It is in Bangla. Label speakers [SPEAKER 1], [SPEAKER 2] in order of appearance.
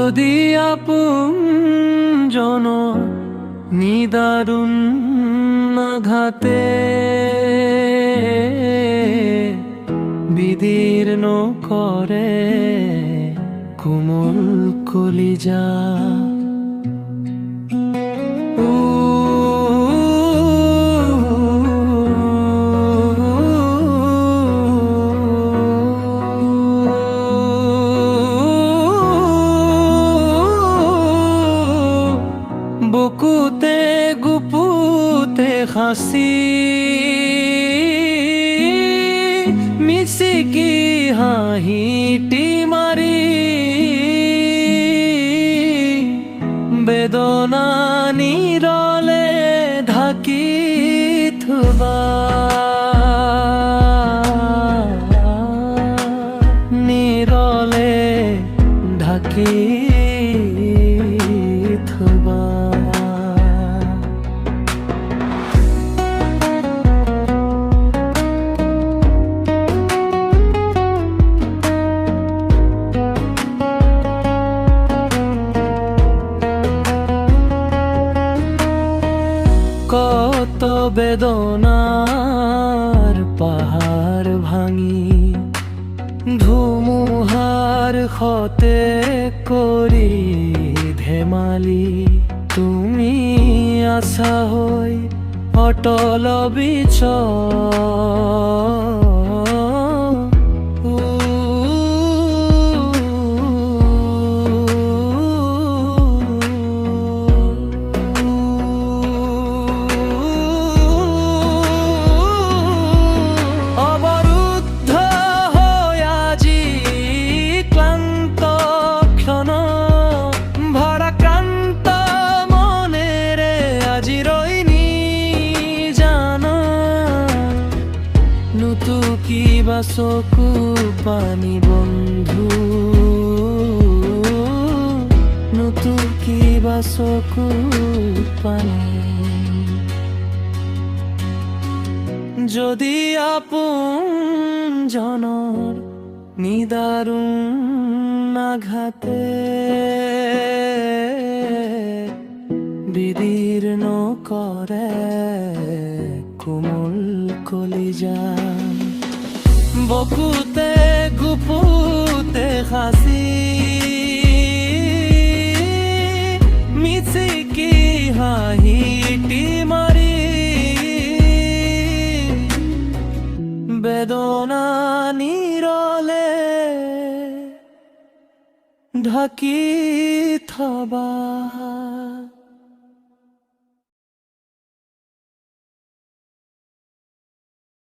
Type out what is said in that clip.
[SPEAKER 1] যদি আপনজন নিদারুণ আঘাতে বিদীর্ণ করে কোমল কলিজা। বুকুতে গুপুতে হাসি মিছিকি হাঁহিটি মারি বেদনা নিরলে ঢাকি থুবা, নিরলে ঢাকি থুবা। কত বেদনার পাহাড় ভাঙি ধুমুহার হতে করি ধেমালি, তুমি আশা হই অটল বিচল। নুতুকিবা চকু পানী বন্ধু, নুতুকিবা চকু পানী। যদি আপোনজনৰ নিদাৰুণ আঘাতে বিদীৰ্ণ কৰে কোমল কলিজা, বুকুতে গুপুতে হাসি মিছিকি হাঁহিটি মারি বেদনা নিরলে ঢাকি থবা।